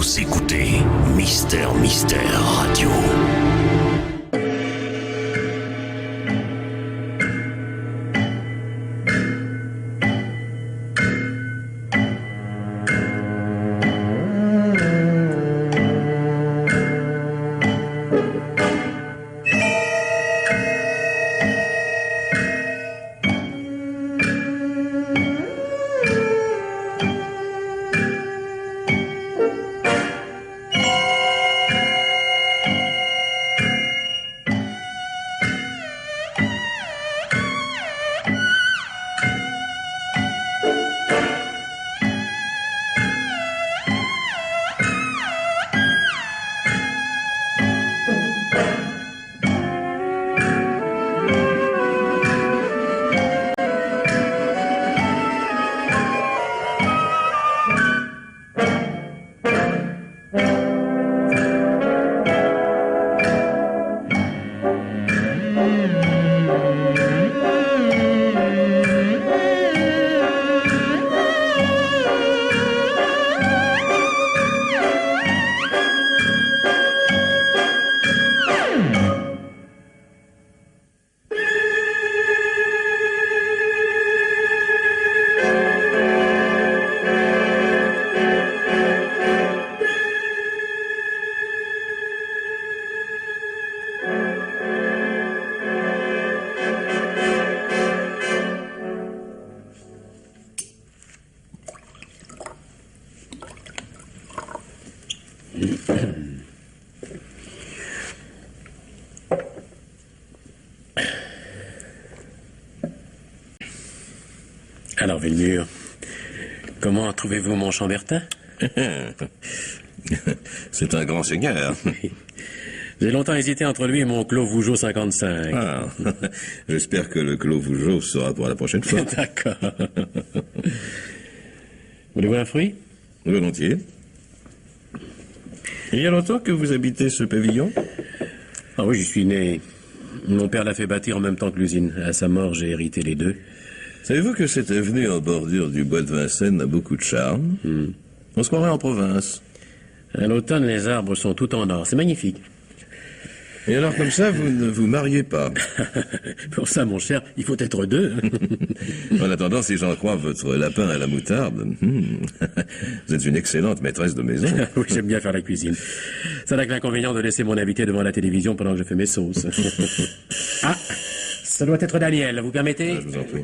Vous écoutez Mystère Radio. Alors, Villemur, comment trouvez-vous mon Chambertin? C'est un grand seigneur. Oui. J'ai longtemps hésité entre lui et mon Clos Vougeot 55. Ah, j'espère que le Clos Vougeot sera pour la prochaine fois. D'accord. Voulez-vous un fruit? Volontiers. Il y a longtemps que vous habitez ce pavillon? Ah oui, j'y suis né. Mon père l'a fait bâtir en même temps que l'usine. À sa mort, j'ai hérité les deux. Savez-vous que cette avenue en bordure du bois de Vincennes a beaucoup de charme? On se croirait en province. À l'automne, les arbres sont tout en or. C'est magnifique. Et alors, comme ça, vous ne vous mariez pas? Pour ça, mon cher, il faut être deux. En attendant, si j'en crois votre lapin à la moutarde, vous êtes une excellente maîtresse de maison. Oui, j'aime bien faire la cuisine. Ça n'a que l'inconvénient de laisser mon invité devant la télévision pendant que je fais mes sauces. Ah, ça doit être Daniel, vous permettez? Je vous en prie.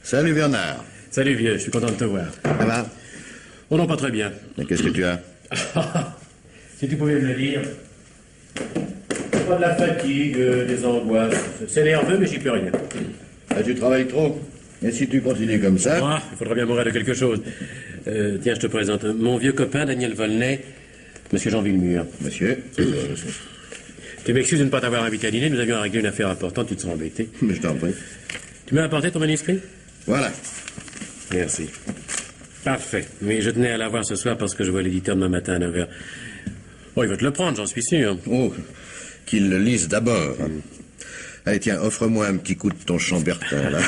Salut Bernard. Salut vieux, je suis content de te voir. Ça va? Oh non, pas très bien. Mais qu'est-ce que tu as? Si tu pouvais me le dire. Pas de la fatigue, des angoisses. C'est nerveux, mais j'y peux rien. Ah, tu travailles trop. Et si tu continues comme ça? Ah, il faudra bien mourir de quelque chose. Tiens, je te présente mon vieux copain, Daniel Volney, Monsieur Jean Villemur. Monsieur? Tu m'excuses de ne pas t'avoir invité à dîner, nous avions à régler une affaire importante, tu te seras embêté. Mais je t'en prie. Tu m'as apporté ton manuscrit? Voilà. Merci. Parfait. Mais je tenais à l'avoir ce soir parce que je vois l'éditeur demain matin à 9h. Oh, il va te le prendre, j'en suis sûr. Oh, qu'il le lise d'abord. Allez, tiens, offre-moi un petit coup de ton Chambertin, là.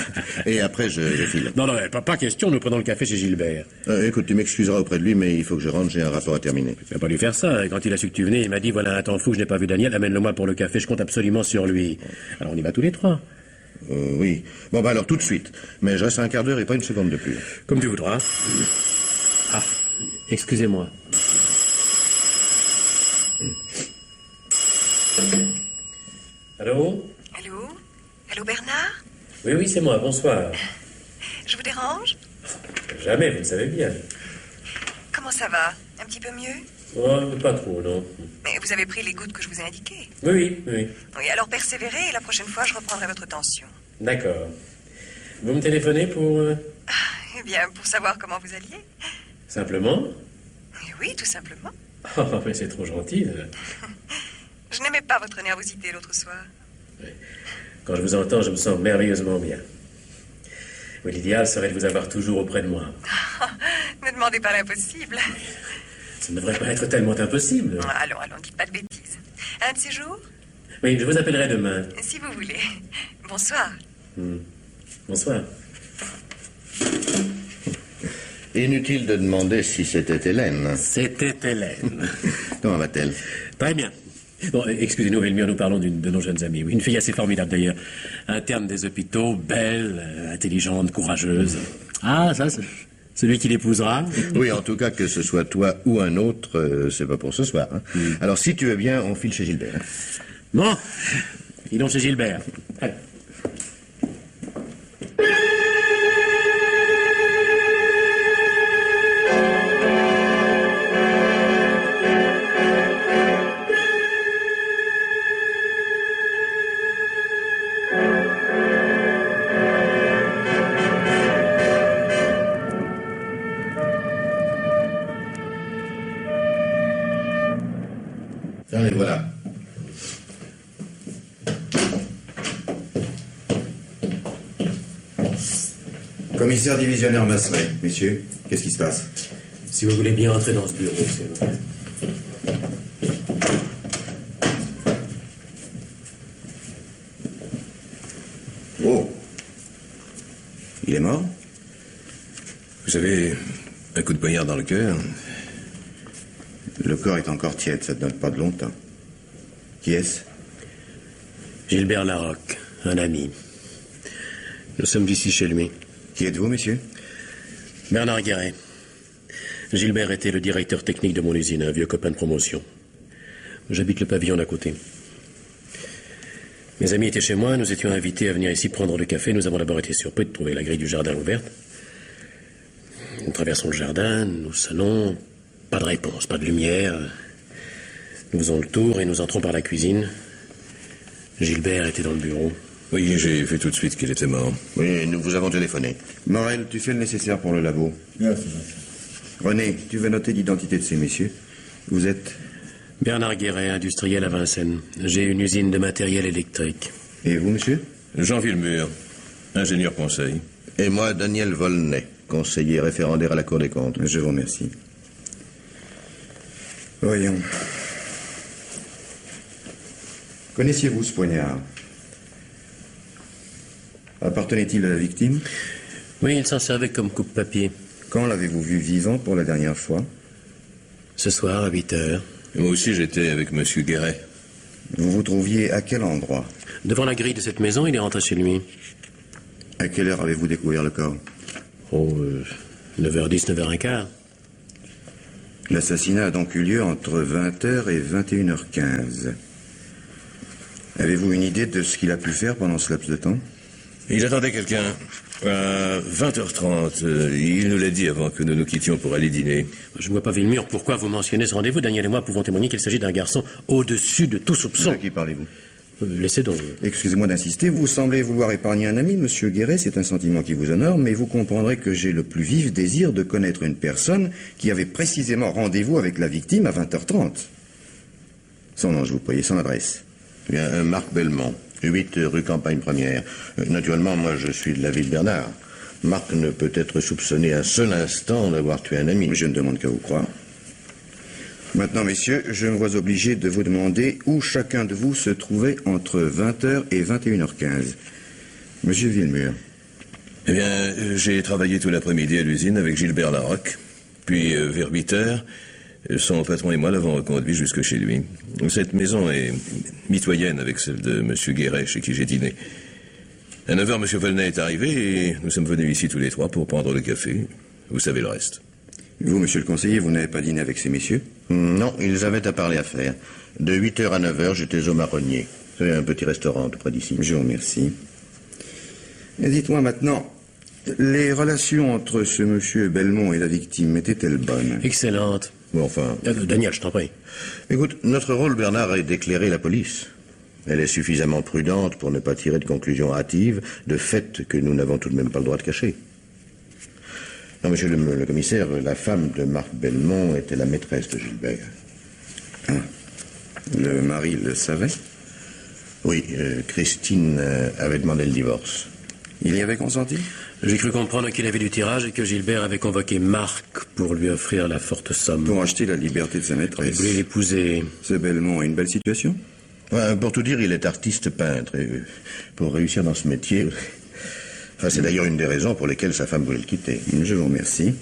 Et après, je file. Non, pas question, nous prenons le café chez Gilbert. Écoute, tu m'excuseras auprès de lui, mais il faut que je rentre, j'ai un rapport à terminer. Tu vas pas lui faire ça. Quand il a su que tu venais, il m'a dit, voilà un temps fou, je n'ai pas vu Daniel, amène-le-moi pour le café, je compte absolument sur lui. Alors on y va tous les trois. Oui. Bon, bah alors, tout de suite. Mais je reste un quart d'heure et pas une seconde de plus. Comme tu voudras. Ah, excusez-moi. Allô? Allô? Allô, Bernard? Oui, c'est moi, bonsoir. Je vous dérange? Jamais, vous le savez bien. Comment ça va? Un petit peu mieux? Oh, pas trop, non. Mais vous avez pris les gouttes que je vous ai indiquées. Oui. Oui, alors persévérez et la prochaine fois, je reprendrai votre tension. D'accord. Vous me téléphonez pour... Eh bien, pour savoir comment vous alliez. Simplement? Oui, tout simplement. Oh, mais c'est trop gentil. Je n'aimais pas votre nervosité l'autre soir. Oui. Quand je vous entends, je me sens merveilleusement bien. Oui, l'idéal serait de vous avoir toujours auprès de moi. Ne demandez pas l'impossible. Ça ne devrait pas être tellement impossible. Allons, dites pas de bêtises. Un de ces jours? Oui, je vous appellerai demain. Si vous voulez. Bonsoir. Bonsoir. Inutile de demander si c'était Hélène. C'était Hélène. Comment va-t-elle? Très bien. Bon, excusez-nous, Villemur, nous parlons d'une de nos jeunes amies. Oui, une fille assez formidable d'ailleurs. Interne des hôpitaux, belle, intelligente, courageuse. Ah, ça, c'est celui qui l'épousera. Oui, en tout cas, que ce soit toi ou un autre, c'est pas pour ce soir. Hein. Alors, si tu veux bien, on file chez Gilbert. Bon, filons chez Gilbert. Allez. Allez, voilà. Commissaire divisionnaire Masseret, messieurs, qu'est-ce qui se passe? Si vous voulez bien entrer dans ce bureau, c'est vrai. Oh. Il est mort? Vous avez un coup de poignard dans le cœur. Le corps est encore tiède, ça ne date pas de longtemps. Qui est-ce? Gilbert Larocque, un ami. Nous sommes ici chez lui. Qui êtes-vous, messieurs? Bernard Guéret. Gilbert était le directeur technique de mon usine, un vieux copain de promotion. J'habite le pavillon d'à côté. Mes amis étaient chez moi, nous étions invités à venir ici prendre le café. Nous avons d'abord été surpris de trouver la grille du jardin ouverte. Nous traversons le jardin, nous sonnons, pas de réponse, pas de lumière. Nous faisons le tour et nous entrons par la cuisine. Gilbert était dans le bureau. Oui, j'ai vu tout de suite qu'il était mort. Oui, nous vous avons téléphoné. Morel, tu fais le nécessaire pour le labo. René, tu veux noter l'identité de ces messieurs? Vous êtes... Bernard Guéret, industriel à Vincennes. J'ai une usine de matériel électrique. Et vous, monsieur? Jean Villemur, ingénieur conseil. Et moi, Daniel Volney, conseiller référendaire à la Cour des comptes. Je vous remercie. Voyons. Connaissiez-vous ce poignard? Appartenait-il à la victime? Oui, il s'en servait comme coupe-papier. Quand l'avez-vous vu vivant pour la dernière fois? Ce soir, à 8 heures. Moi aussi, j'étais avec Monsieur Guéret. Vous vous trouviez à quel endroit? Devant la grille de cette maison, il est rentré chez lui. À quelle heure avez-vous découvert le corps? Oh, 9h10, 9h15. L'assassinat a donc eu lieu entre 20h et 21h15. Avez-vous une idée de ce qu'il a pu faire pendant ce laps de temps? Il attendait quelqu'un. À 20h30, il nous l'a dit avant que nous nous quittions pour aller dîner. Je ne vois pas, Villemur, pourquoi vous mentionnez ce rendez-vous. Daniel et moi pouvons témoigner qu'il s'agit d'un garçon au-dessus de tout soupçon. De qui parlez-vous? Laissez donc. Excusez-moi d'insister, vous semblez vouloir épargner un ami, monsieur Guéret, c'est un sentiment qui vous honore, mais vous comprendrez que j'ai le plus vif désir de connaître une personne qui avait précisément rendez-vous avec la victime à 20h30. Son nom, je vous prie, son adresse. Bien, Marc Belmont, 8 rue Campagne Première. Naturellement, moi, je suis de la ville Bernard. Marc ne peut être soupçonné un seul instant d'avoir tué un ami. Je ne demande qu'à vous croire. Maintenant, messieurs, je me vois obligé de vous demander où chacun de vous se trouvait entre 20h et 21h15. Monsieur Villemur. Eh bien, j'ai travaillé tout l'après-midi à l'usine avec Gilbert Larocque. Puis, vers 8h, son patron et moi l'avons reconduit jusque chez lui. Cette maison est mitoyenne avec celle de Monsieur Guéret, chez qui j'ai dîné. À 9h, Monsieur Volney est arrivé et nous sommes venus ici tous les trois pour prendre le café. Vous savez le reste. Vous, monsieur le conseiller, vous n'avez pas dîné avec ces messieurs? Non, ils avaient à parler à faire. De 8h à 9h, j'étais au Marronnier. C'est un petit restaurant tout près d'ici. Je vous remercie. Et dites-moi maintenant, les relations entre ce monsieur Belmont et la victime étaient-elles bonnes? Excellente. Bon, enfin... Daniel, je t'en prie. Écoute, notre rôle, Bernard, est d'éclairer la police. Elle est suffisamment prudente pour ne pas tirer de conclusions hâtives de faits que nous n'avons tout de même pas le droit de cacher. Non, monsieur le commissaire, la femme de Marc Belmont était la maîtresse de Gilbert. Ah. Le mari le savait? Oui, Christine avait demandé le divorce. Il y avait consenti? J'ai cru comprendre qu'il avait du tirage et que Gilbert avait convoqué Marc pour lui offrir la forte somme. Pour acheter la liberté de sa Il maîtresse. voulait l'épouser. Ce Belmont a une belle situation? Ouais, pour tout dire, il est artiste peintre. Et pour réussir dans ce métier, Ah, c'est d'ailleurs une des raisons pour lesquelles sa femme voulait le quitter. Je vous remercie.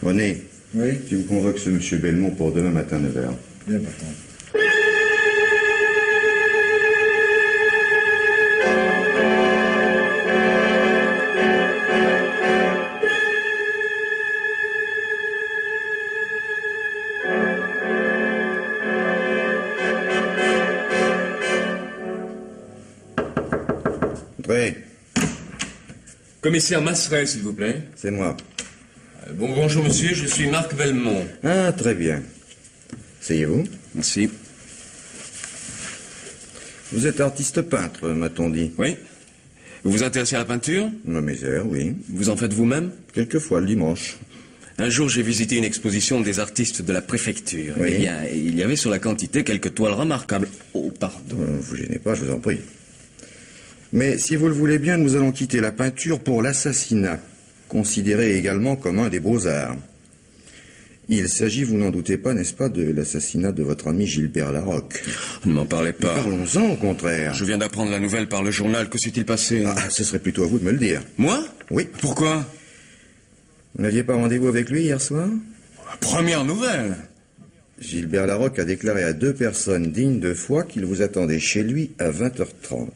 René, Oui. tu vous convoques ce monsieur Belmont pour demain matin 9h. Bien, patron. Entrez, Commissaire Masseret, s'il vous plaît. c'est moi. Bonjour, monsieur, je suis Marc Belmont. Ah, très bien. Asseyez-vous. Merci. Vous êtes artiste peintre, m'a-t-on dit. Oui. Vous vous intéressez à la peinture? Ma misère, oui. Vous en faites vous-même? Quelquefois le dimanche. Un jour, j'ai visité une exposition des artistes de la préfecture. Oui. Eh bien, il y avait sur la quantité quelques toiles remarquables. Oh, pardon. Ne vous gênez pas, je vous en prie. Mais si vous le voulez bien, nous allons quitter la peinture pour l'assassinat, considéré également comme un des beaux-arts. Il s'agit, vous n'en doutez pas, n'est-ce pas, de l'assassinat de votre ami Gilbert Larocque. Ne m'en parlez pas. Parlons-en, au contraire. Je viens d'apprendre la nouvelle par le journal. Que s'est-il passé? Ah, ce serait plutôt à vous de me le dire. Moi? Oui. Pourquoi? Vous n'aviez pas rendez-vous avec lui hier soir? Première nouvelle. Gilbert Larocque a déclaré à 2 personnes dignes de foi qu'il vous attendait chez lui à 20h30.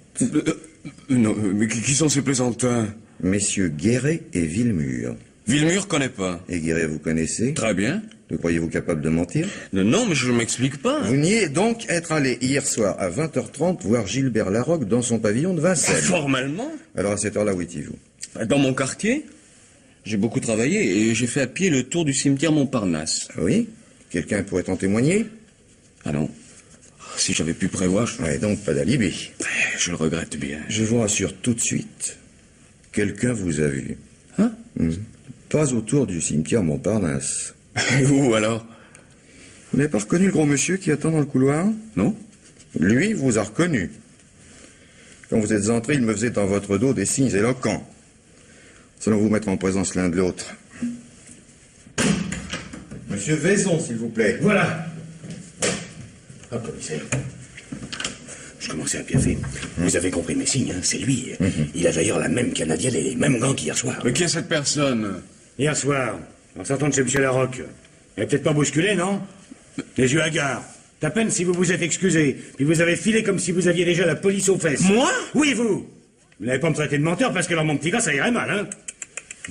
Non, mais qui sont ces plaisantins? Messieurs Guéret et Villemur. Villemur connaît pas. Et Guéret, vous connaissez? Très bien. Le croyez-vous capable de mentir? Non, mais je ne m'explique pas. Vous niez donc être allé hier soir à 20h30 voir Gilbert Larocque dans son pavillon de Vincennes. Formellement? Alors à cette heure-là, où étiez-vous? Dans mon quartier, j'ai beaucoup travaillé et j'ai fait à pied le tour du cimetière Montparnasse. Ah oui? Quelqu'un pourrait en témoigner? Ah non. Si j'avais pu prévoir, Ouais, donc pas d'alibi. je le regrette bien. Je vous rassure tout de suite. Quelqu'un vous a vu. Hein? Pas autour du cimetière Montparnasse. Où alors? Vous n'avez pas reconnu le gros monsieur qui attend dans le couloir? Non? Lui vous a reconnu. Quand vous êtes entré, il me faisait dans votre dos des signes éloquents. Nous allons vous mettre en présence l'un de l'autre. Monsieur Vaison, s'il vous plaît. Voilà. Ah, commissaire. Je commençais à piaffer. Vous avez compris mes signes, hein, c'est lui. Il a d'ailleurs la même canadienne et les mêmes gants qu'hier soir. Mais qui est cette personne? Hier soir, en sortant de chez M. Larocque. Il n'a peut-être pas bousculé, non? Les yeux hagards. À peine si vous vous êtes excusé. Puis vous avez filé comme si vous aviez déjà la police aux fesses. Moi? Oui, vous. Vous n'allez pas me traiter de menteur parce que alors mon petit gars, ça irait mal, hein?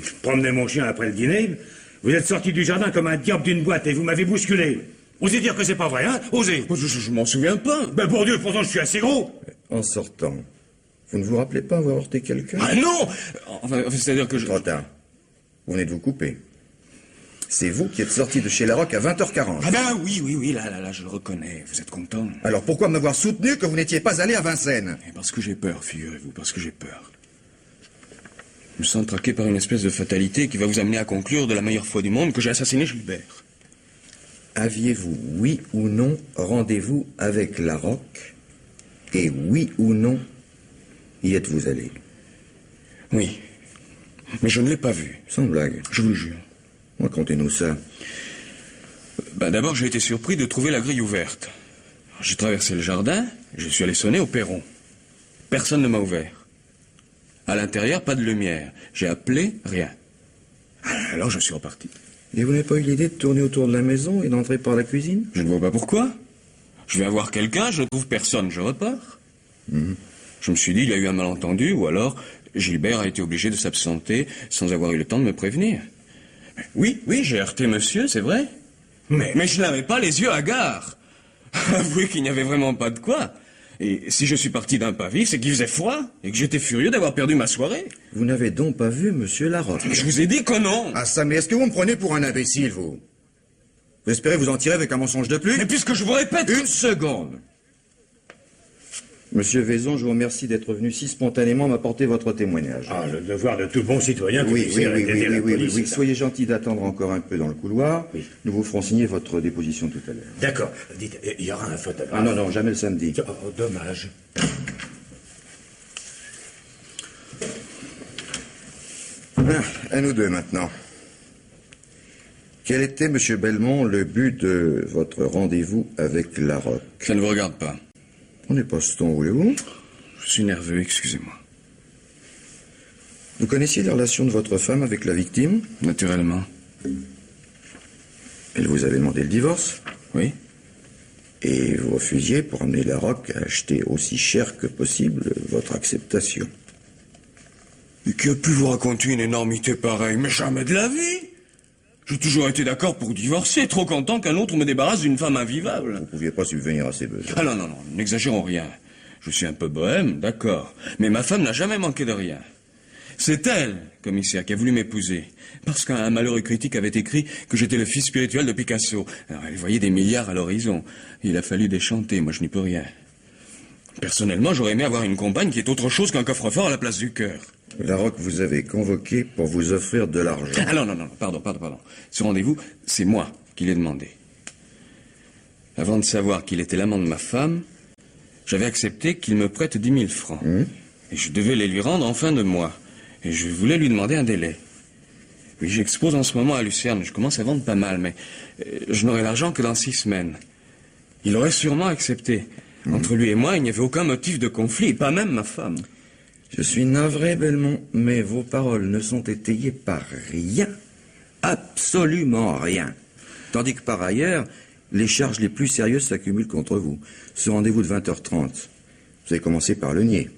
Je promenais mon chien après le dîner. Vous êtes sorti du jardin comme un diable d'une boîte et vous m'avez bousculé. Osez dire que c'est pas vrai, hein? Osez. Je m'en souviens pas. Ben pour Dieu, pourtant je suis assez gros. En sortant, vous ne vous rappelez pas avoir heurté quelqu'un? Ah non! Enfin, c'est-à-dire que je... Trop tard. Vous venez de vous couper. C'est vous qui êtes sorti de chez Larocque à 20h40. Ah ben oui, là, je le reconnais. Vous êtes content? Alors pourquoi m'avoir soutenu que vous n'étiez pas allé à Vincennes? Et parce que j'ai peur, figurez-vous, parce que j'ai peur. Je me sens traqué par une espèce de fatalité qui va vous amener à conclure de la meilleure foi du monde que j'ai assassiné Gilbert. Aviez-vous, oui ou non, rendez-vous avec Larocque? Et oui ou non, y êtes-vous allé? Oui. Mais je ne l'ai pas vu. Sans blague. Je vous le jure. Racontez-nous ça. D'abord, j'ai été surpris de trouver la grille ouverte. J'ai traversé le jardin, je suis allé sonner au perron. Personne ne m'a ouvert. À l'intérieur, pas de lumière. J'ai appelé, rien. Alors je suis reparti. Et vous n'avez pas eu l'idée de tourner autour de la maison et d'entrer par la cuisine? Je ne vois pas pourquoi. Je viens voir quelqu'un, je ne trouve personne, je repars. Je me suis dit, il y a eu un malentendu, ou alors Gilbert a été obligé de s'absenter sans avoir eu le temps de me prévenir. Oui, j'ai heurté monsieur, c'est vrai. Mais je n'avais pas les yeux hagards. Avouez qu'il n'y avait vraiment pas de quoi. Et si je suis parti d'un pas vif, c'est qu'il faisait froid et que j'étais furieux d'avoir perdu ma soirée. Vous n'avez donc pas vu monsieur Larocque? Je vous ai dit que non. Ah ça, mais est-ce que vous me prenez pour un imbécile, vous? Vous espérez vous en tirer avec un mensonge de plus? Mais puisque je vous répète... Une seconde. Monsieur Vaison, je vous remercie d'être venu si spontanément m'apporter votre témoignage. Ah, le devoir de tout bon citoyen que Oui, vous savez d'aider la police. oui. Soyez gentil d'attendre encore un peu dans le couloir. Oui. Nous vous ferons signer votre déposition tout à l'heure. D'accord. Dites, il y aura un photographe. Ah non, jamais le samedi. Oh, dommage. À nous deux maintenant. Quel était, monsieur Belmont, le but de votre rendez-vous avec Larocque? Ça ne vous regarde pas. On n'est pas ce ton, voulez-vous? Je suis nerveux, excusez-moi. Vous connaissiez les relations de votre femme avec la victime? Naturellement. Elle vous avait demandé le divorce? Oui. Et vous refusiez pour emmener Larocque à acheter aussi cher que possible votre acceptation. Et qui a pu vous raconter une énormité pareille? Mais jamais de la vie! J'ai toujours été d'accord pour divorcer, trop content qu'un autre me débarrasse d'une femme invivable. Vous ne pouviez pas subvenir à ses besoins. Ah non, n'exagérons rien. Je suis un peu bohème, d'accord. Mais ma femme n'a jamais manqué de rien. C'est elle, commissaire, qui a voulu m'épouser. Parce qu'un malheureux critique avait écrit que j'étais le fils spirituel de Picasso. Alors elle voyait des milliards à l'horizon. Il a fallu déchanter, moi je n'y peux rien. Personnellement, j'aurais aimé avoir une compagne qui est autre chose qu'un coffre-fort à la place du cœur. Larocque vous avez convoqué pour vous offrir de l'argent. Ah non, pardon. Ce rendez-vous, c'est moi qui l'ai demandé. Avant de savoir qu'il était l'amant de ma femme, j'avais accepté qu'il me prête 10 000 francs. Et je devais les lui rendre en fin de mois. Et je voulais lui demander un délai. Oui, j'expose en ce moment à Lucerne. Je commence à vendre pas mal, mais je n'aurai l'argent que dans 6 semaines. Il aurait sûrement accepté. Entre lui et moi, il n'y avait aucun motif de conflit, pas même ma femme. Je suis navré, Belmont, mais vos paroles ne sont étayées par rien. Absolument rien. Tandis que par ailleurs, les charges les plus sérieuses s'accumulent contre vous. Ce rendez-vous de 20h30, vous avez commencé par le nier.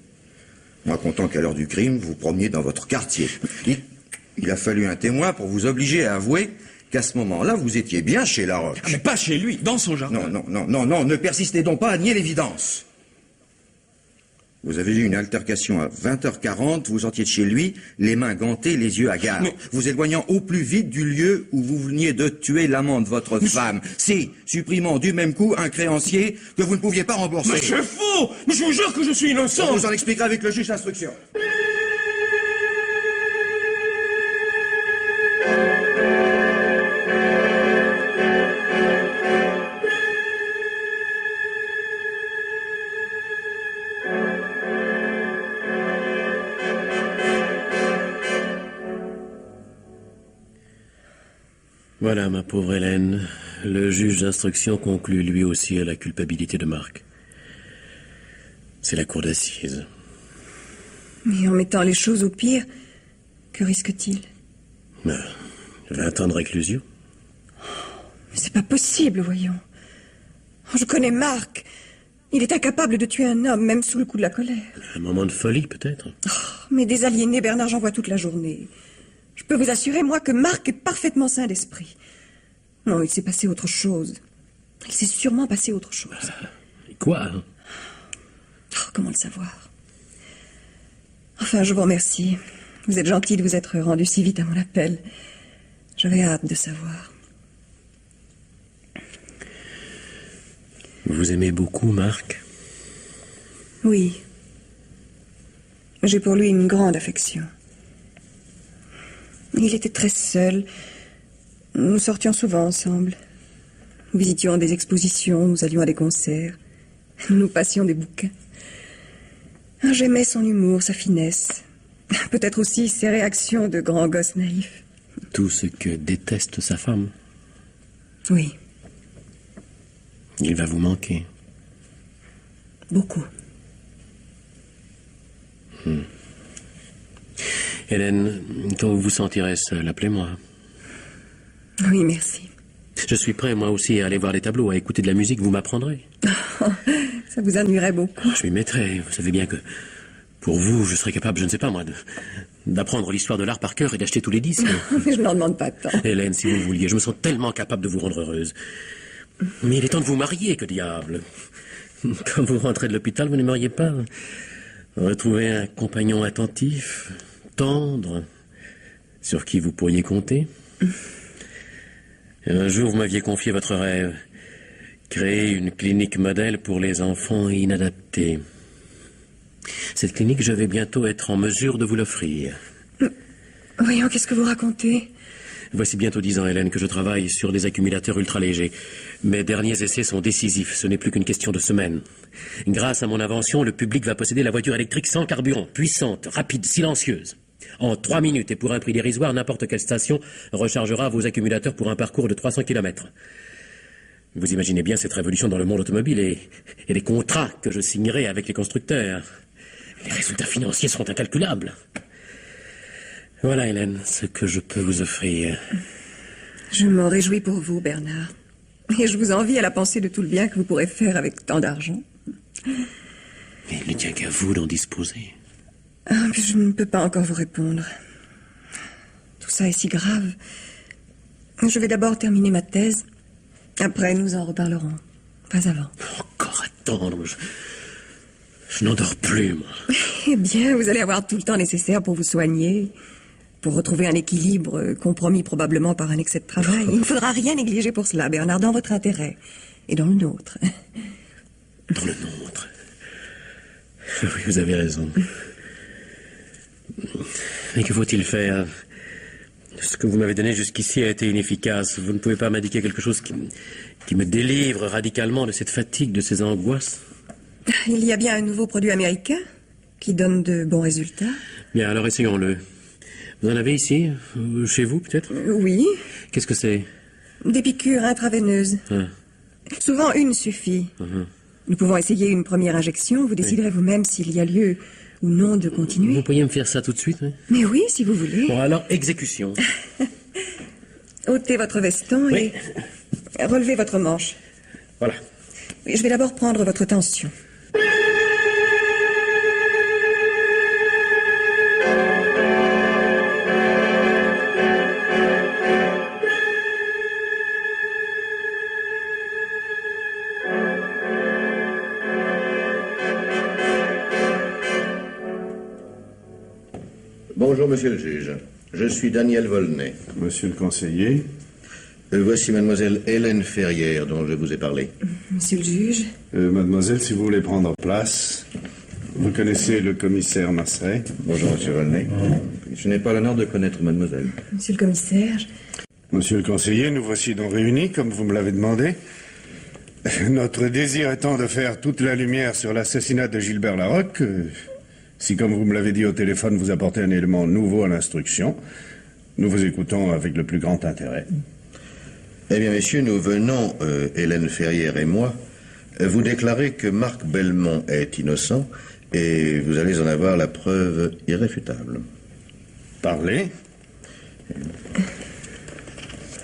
Racontant qu'à l'heure du crime, vous promeniez dans votre quartier. Il a fallu un témoin pour vous obliger à avouer qu'à ce moment-là, vous étiez bien chez Larocque. Ah, mais pas chez lui, dans son jardin. Non, ne persistez donc pas à nier l'évidence. Vous avez eu une altercation à 20h40, vous sortiez de chez lui, les mains gantées, les yeux hagards, vous éloignant au plus vite du lieu où vous veniez de tuer l'amant de votre femme. Si, supprimant du même coup un créancier que vous ne pouviez pas rembourser. Mais c'est faux! Mais je vous jure que je suis innocent! On vous en expliquera avec le juge d'instruction. Voilà, ma pauvre Hélène. Le juge d'instruction conclut lui aussi à la culpabilité de Marc. C'est la cour d'assises. Mais en mettant les choses au pire, que risque-t-il? 20 ans de réclusion. Mais c'est pas possible, voyons. Je connais Marc. Il est incapable de tuer un homme, même sous le coup de la colère. Un moment de folie, peut-être. Mais des aliénés, Bernard, j'en vois toute la journée. Je peux vous assurer, moi, que Marc est parfaitement sain d'esprit. Non, il s'est passé autre chose. Il s'est sûrement passé autre chose. Quoi? Comment le savoir? Enfin, je vous remercie. Vous êtes gentil de vous être rendu si vite à mon appel. J'avais hâte de savoir. Vous aimez beaucoup Marc? Oui. J'ai pour lui une grande affection. Il était très seul. Nous sortions souvent ensemble. Nous visitions des expositions, nous allions à des concerts. Nous nous passions des bouquins. J'aimais son humour, sa finesse. Peut-être aussi ses réactions de grand gosse naïf. Tout ce que déteste sa femme. Oui. Il va vous manquer. Beaucoup. Hélène, quand vous vous sentirez seule, appelez-moi. Oui, merci. Je suis prêt, moi aussi, à aller voir les tableaux, à écouter de la musique, vous m'apprendrez. Ça vous ennuierait beaucoup. Je m'y mettrai. Vous savez bien que, pour vous, je serais capable, je ne sais pas moi, d'apprendre l'histoire de l'art par cœur et d'acheter tous les disques. Mais je n'en demande pas tant. Hélène, si vous le vouliez, je me sens tellement capable de vous rendre heureuse. Mais il est temps de vous marier, que diable. Quand vous rentrez de l'hôpital, vous n'aimeriez pas retrouver un compagnon attentif, tendre, sur qui vous pourriez compter. Un jour, vous m'aviez confié votre rêve. Créer une clinique modèle pour les enfants inadaptés. Cette clinique, je vais bientôt être en mesure de vous l'offrir. Voyons, qu'est-ce que vous racontez? Voici bientôt 10 ans, Hélène, que je travaille sur des accumulateurs ultra-légers. Mes derniers essais sont décisifs, ce n'est plus qu'une question de semaines. Grâce à mon invention, le public va posséder la voiture électrique sans carburant, puissante, rapide, silencieuse. En 3 minutes et pour un prix dérisoire, n'importe quelle station rechargera vos accumulateurs pour un parcours de 300 km. Vous imaginez bien cette révolution dans le monde automobile et les contrats que je signerai avec les constructeurs. Les résultats financiers seront incalculables. Voilà, Hélène, ce que je peux vous offrir. Je m'en réjouis pour vous, Bernard. Et je vous envie à la pensée de tout le bien que vous pourrez faire avec tant d'argent. Mais il ne tient qu'à vous d'en disposer. Ah, mais je ne peux pas encore vous répondre. Tout ça est si grave. Je vais d'abord terminer ma thèse. Après, nous en reparlerons. Pas avant. Encore attendre. Je n'endors plus, moi. Eh bien, vous allez avoir tout le temps nécessaire pour vous soigner, pour retrouver un équilibre compromis probablement par un excès de travail. Il ne faudra rien négliger pour cela, Bernard, dans votre intérêt et dans le nôtre. Dans le nôtre. Oui, vous avez raison. Mais que faut-il faire? Ce que vous m'avez donné jusqu'ici a été inefficace. Vous ne pouvez pas m'indiquer quelque chose qui me délivre radicalement de cette fatigue, de ces angoisses? Il y a bien un nouveau produit américain qui donne de bons résultats. Bien, alors essayons-le. Vous en avez ici? Chez vous, peut-être? Oui. Qu'est-ce que c'est? Des piqûres intraveineuses. Ah. Souvent, une suffit. Nous pouvons essayer une première injection. Vous déciderez vous-même s'il y a lieu ou non de continuer. Vous pourriez me faire ça tout de suite, oui? Mais oui, si vous voulez. Bon, alors, exécution. ôtez votre veston Oui. et relevez votre manche. Voilà. Oui, je vais d'abord prendre votre tension. Bonjour, monsieur le juge. Je suis Daniel Volney. Monsieur le conseiller. Voici mademoiselle Hélène Ferrière, dont je vous ai parlé. Monsieur le juge. Mademoiselle, si vous voulez prendre place. Vous connaissez le commissaire Masseret? Bonjour, monsieur Volney. Je n'ai pas l'honneur de connaître mademoiselle. Monsieur le commissaire. Monsieur le conseiller, nous voici donc réunis, comme vous me l'avez demandé. Notre désir étant de faire toute la lumière sur l'assassinat de Gilbert Larocque, si, comme vous me l'avez dit au téléphone, vous apportez un élément nouveau à l'instruction, nous vous écoutons avec le plus grand intérêt. Eh bien, messieurs, nous venons, Hélène Ferrière et moi, vous déclarer que Marc Belmont est innocent et vous allez en avoir la preuve irréfutable. Parlez.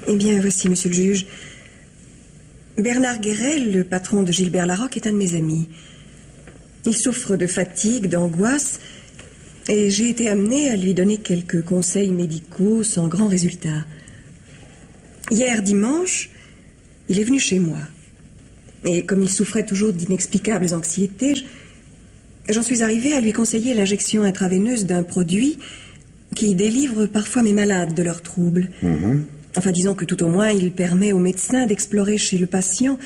Eh bien, voici, monsieur le juge. Bernard Guéret, le patron de Gilbert Larocque, est un de mes amis. Il souffre de fatigue, d'angoisse, et j'ai été amenée à lui donner quelques conseils médicaux sans grand résultat. Hier dimanche, il est venu chez moi. Et comme il souffrait toujours d'inexplicables anxiétés, j'en suis arrivée à lui conseiller l'injection intraveineuse d'un produit qui délivre parfois mes malades de leurs troubles. Enfin, disons que tout au moins, il permet au médecin d'explorer chez le patient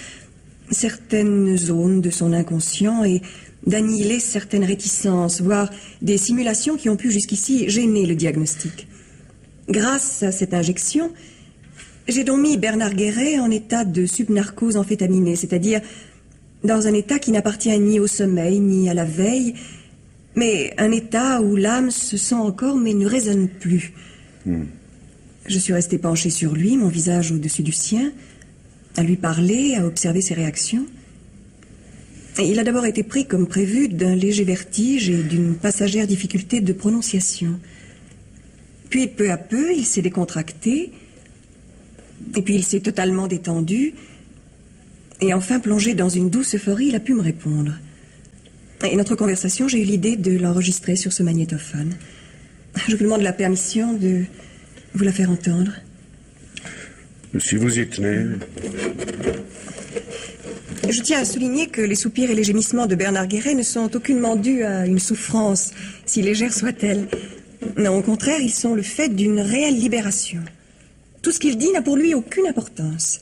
certaines zones de son inconscient et d'annihiler certaines réticences, voire des simulations qui ont pu jusqu'ici gêner le diagnostic. Grâce à cette injection, j'ai donc mis Bernard Guéret en état de subnarcose amphétaminée, c'est-à-dire dans un état qui n'appartient ni au sommeil ni à la veille, mais un état où l'âme se sent encore mais ne raisonne plus. Je suis restée penchée sur lui, mon visage au-dessus du sien, à lui parler, à observer ses réactions. Et il a d'abord été pris comme prévu d'un léger vertige et d'une passagère difficulté de prononciation. Puis peu à peu, il s'est décontracté, et puis il s'est totalement détendu, et enfin plongé dans une douce euphorie, il a pu me répondre. Et notre conversation, j'ai eu l'idée de l'enregistrer sur ce magnétophone. Je vous demande la permission de vous la faire entendre. Si vous y tenez. Je tiens à souligner que les soupirs et les gémissements de Bernard Guéret ne sont aucunement dus à une souffrance, si légère soit-elle. Non, au contraire, ils sont le fait d'une réelle libération. Tout ce qu'il dit n'a pour lui aucune importance.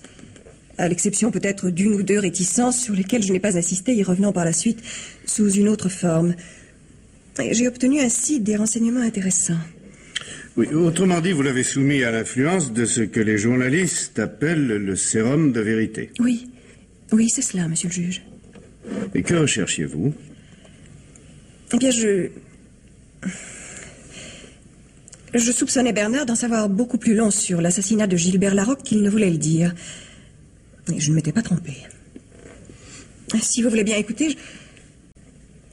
À l'exception peut-être d'une ou deux réticences sur lesquelles je n'ai pas insisté, y revenant par la suite sous une autre forme. J'ai obtenu ainsi des renseignements intéressants. Oui, autrement dit, vous l'avez soumis à l'influence de ce que les journalistes appellent le sérum de vérité. Oui. Oui, c'est cela, monsieur le juge. Et que recherchiez-vous? Eh bien, je soupçonnais Bernard d'en savoir beaucoup plus long sur l'assassinat de Gilbert Larocque qu'il ne voulait le dire. Et je ne m'étais pas trompée. Si vous voulez bien écouter,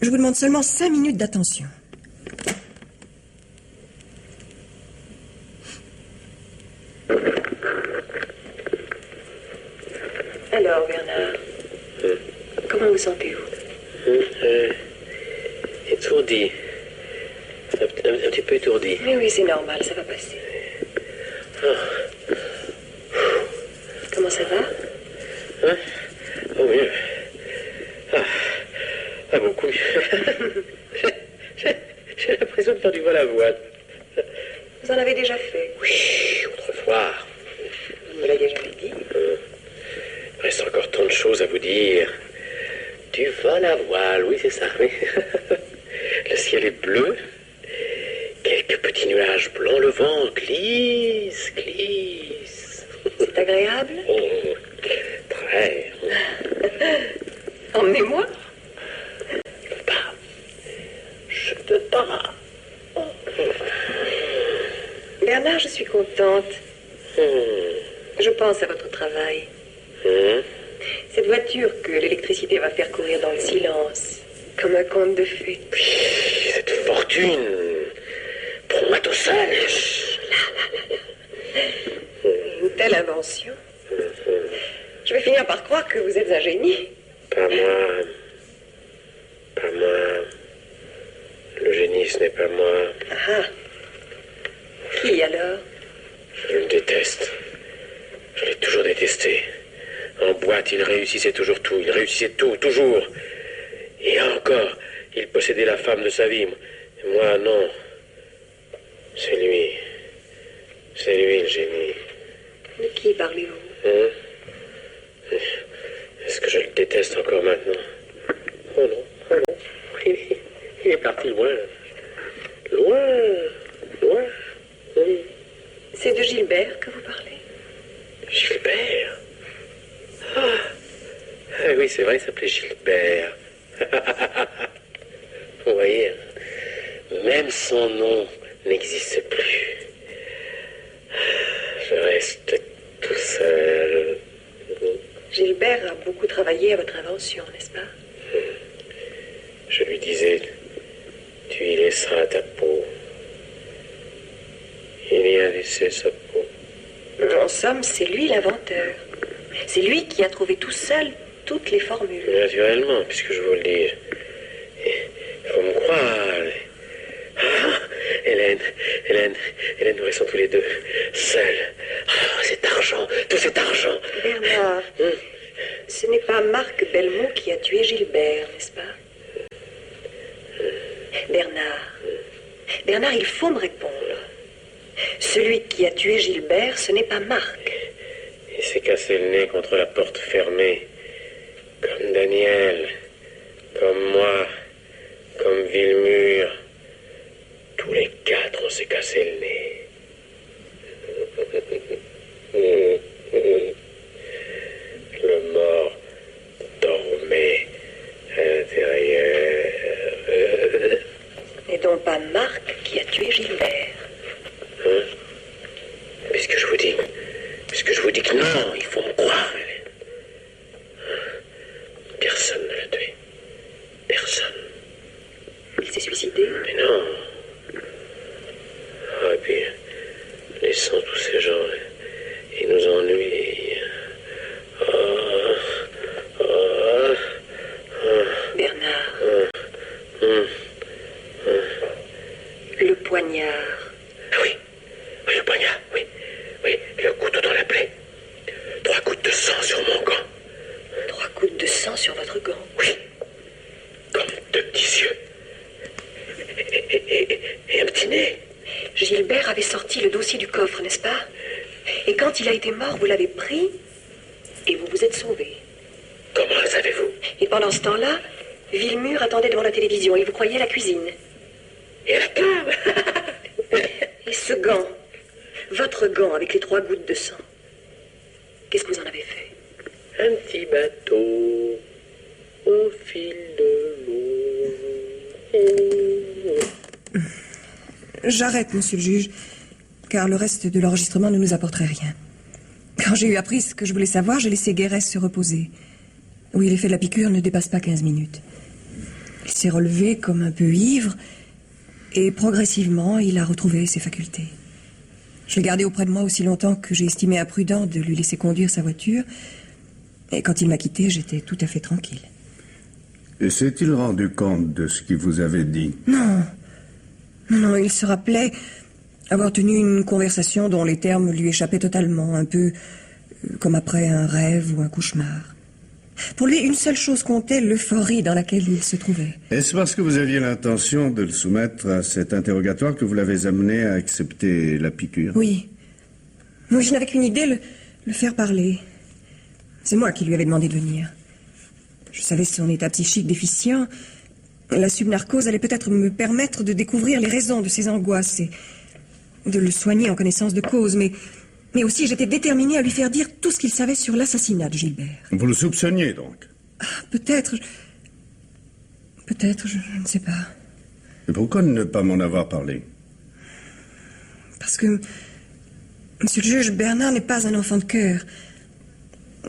je vous demande seulement 5 minutes d'attention. Comment vous sentez-vous? Étourdi. Un petit peu étourdi. Oui, c'est normal, ça va passer. Comment ça va? Hein? Oh, mieux. Beaucoup mieux. J'ai l'impression de faire du vol à voile. Vous en avez déjà fait? Oui, autrefois. Vous me l'avez jamais dit. Il reste encore tant de choses à vous dire. Du vol à voile, oui, c'est ça, oui. Le ciel est bleu. Quelques petits nuages blancs, le vent glisse, glisse. C'est agréable? Oh, très. Emmenez-moi. Je peux pas. Bernard, je suis contente. Je pense à votre travail. Cette voiture que l'électricité va faire courir dans le silence, comme un conte de fées. Cette fortune, pour moi tout seul. Une telle invention. Je vais finir par croire que vous êtes un génie. Pas moi. Pas moi. Le génie, ce n'est pas moi. Ah. Qui alors? Je le déteste. Je l'ai toujours détesté. En boîte, il réussissait toujours tout. Il réussissait tout, toujours. Et encore, il possédait la femme de sa vie. Et moi, non. C'est lui. C'est lui, le génie. De qui parlez-vous? Est-ce que je le déteste encore maintenant? Oh non, oh non. Il est parti loin. Loin, loin. C'est de Gilbert que vous parlez? Gilbert? Ah oui, c'est vrai, il s'appelait Gilbert. Vous voyez, même son nom n'existe plus. Je reste tout seul. Gilbert a beaucoup travaillé à votre invention, n'est-ce pas? Je lui disais, tu y laisseras ta peau. Il y a laissé sa peau. En somme, c'est lui l'inventeur. C'est lui qui a trouvé tout seul toutes les formules. Naturellement, puisque je vous le dis. Il faut me croire. Ah, Hélène, nous restons tous les deux seuls. Oh, cet argent, tout cet argent. Bernard, ce n'est pas Marc Belmont qui a tué Gilbert, n'est-ce pas? Bernard, il faut me répondre. Celui qui a tué Gilbert, ce n'est pas Marc. Il s'est cassé le nez contre la porte fermée. Comme Daniel, comme moi, comme Villemur. Tous les quatre, on s'est cassé le nez. Le mort dormait à l'intérieur. Et donc pas Marc qui a tué Gilbert. Puisque je vous dis que non, il faut me croire. Personne ne l'a tué. Personne. Il s'est suicidé? Mais non. Ah, et puis, laissons tous ces gens, ils nous ennuient. Bernard. Le poignard. Oui, le poignard, oui. Oui, le couteau dans la plaie. 3 gouttes de sang sur mon gant. 3 gouttes de sang sur votre gant? Oui, comme 2 petits yeux. Et un petit nez. Gilbert avait sorti le dossier du coffre, n'est-ce pas? Et quand il a été mort, vous l'avez pris et vous vous êtes sauvé. Comment le savez-vous? Et pendant ce temps-là, Villemur attendait devant la télévision et vous croyez à la cuisine. Et à la table. Et ce gant, votre gant avec les 3 gouttes de sang, qu'est-ce que vous en avez fait? Un petit bateau au fil de l'eau. J'arrête, monsieur le juge, car le reste de l'enregistrement ne nous apporterait rien. Quand j'ai eu appris ce que je voulais savoir, j'ai laissé Guérès se reposer. Oui, l'effet de la piqûre ne dépasse pas 15 minutes. Il s'est relevé comme un peu ivre, et progressivement, il a retrouvé ses facultés. Je l'ai gardé auprès de moi aussi longtemps que j'ai estimé imprudent de lui laisser conduire sa voiture, et quand il m'a quitté, j'étais tout à fait tranquille. Et s'est-il rendu compte de ce qu'il vous avait dit? Non. Non, il se rappelait avoir tenu une conversation dont les termes lui échappaient totalement, un peu comme après un rêve ou un cauchemar. Pour lui, une seule chose comptait, l'euphorie dans laquelle il se trouvait. Est-ce parce que vous aviez l'intention de le soumettre à cet interrogatoire que vous l'avez amené à accepter la piqûre? Oui. Oui, je n'avais qu'une idée, le faire parler. C'est moi qui lui avais demandé de venir. Je savais son état psychique déficient. La subnarcose allait peut-être me permettre de découvrir les raisons de ses angoisses et de le soigner en connaissance de cause, mais aussi j'étais déterminée à lui faire dire tout ce qu'il savait sur l'assassinat de Gilbert. Vous le soupçonniez donc? Peut-être, je ne sais pas. Et pourquoi ne pas m'en avoir parlé? Parce que Monsieur le juge, Bernard n'est pas un enfant de cœur.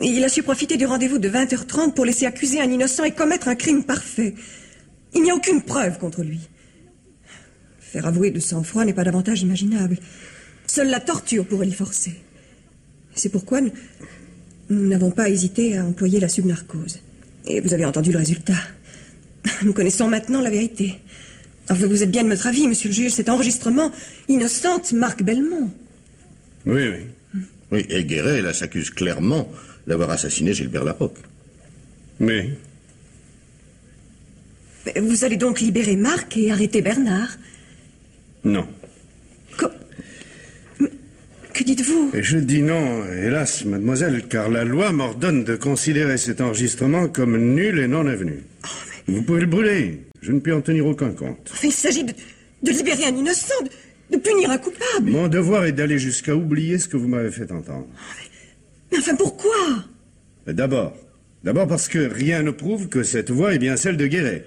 Il a su profiter du rendez-vous de 20h30 pour laisser accuser un innocent et commettre un crime parfait. Il n'y a aucune preuve contre lui. Faire avouer de sang-froid n'est pas davantage imaginable. Seule la torture pourrait l'y forcer. C'est pourquoi nous n'avons pas hésité à employer la subnarcose. Et vous avez entendu le résultat. Nous connaissons maintenant la vérité. Enfin, vous êtes bien de notre avis, monsieur le juge. Cet enregistrement, innocente, Marc Belmont. Oui, oui. Oui, et Guéret, là, s'accuse clairement d'avoir assassiné Gilbert Larocque. Mais vous allez donc libérer Marc et arrêter Bernard? non. Que dites-vous? Et je dis non, hélas, mademoiselle, car la loi m'ordonne de considérer cet enregistrement comme nul et non avenu. Vous pouvez le brûler. Je ne puis en tenir aucun compte. Enfin, il s'agit de libérer un innocent, de punir un coupable. Mon devoir est d'aller jusqu'à oublier ce que vous m'avez fait entendre. Mais enfin, pourquoi? D'abord parce que rien ne prouve que cette voix est bien celle de Guéret.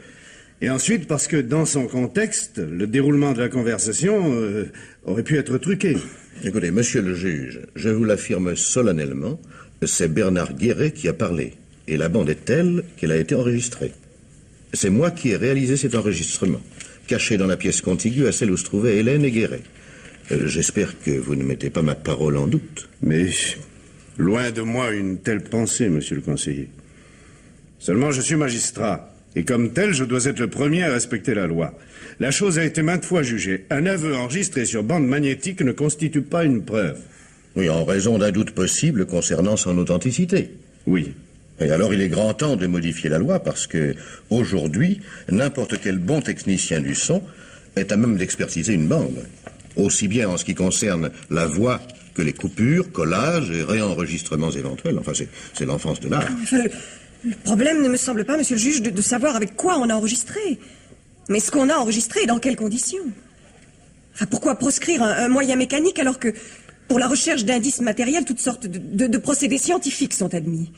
Et ensuite parce que dans son contexte, le déroulement de la conversation aurait pu être truqué. Écoutez, monsieur le juge, je vous l'affirme solennellement, c'est Bernard Guéret qui a parlé. Et la bande est telle qu'elle a été enregistrée. C'est moi qui ai réalisé cet enregistrement, caché dans la pièce contiguë à celle où se trouvaient Hélène et Guéret. J'espère que vous ne mettez pas ma parole en doute. Mais loin de moi une telle pensée, monsieur le conseiller. Seulement, je suis magistrat. Et comme tel, je dois être le premier à respecter la loi. La chose a été maintes fois jugée. Un aveu enregistré sur bande magnétique ne constitue pas une preuve. Oui, en raison d'un doute possible concernant son authenticité. Oui. Et alors il est grand temps de modifier la loi parce que, aujourd'hui, n'importe quel bon technicien du son est à même d'expertiser une bande. Aussi bien en ce qui concerne la voix que les coupures, collages et réenregistrements éventuels. Enfin, c'est l'enfance de l'art. Enfin, le problème ne me semble pas, monsieur le juge, de savoir avec quoi on a enregistré. Mais ce qu'on a enregistré et dans quelles conditions? Enfin, pourquoi proscrire un moyen mécanique alors que, pour la recherche d'indices matériels, toutes sortes de procédés scientifiques sont admis?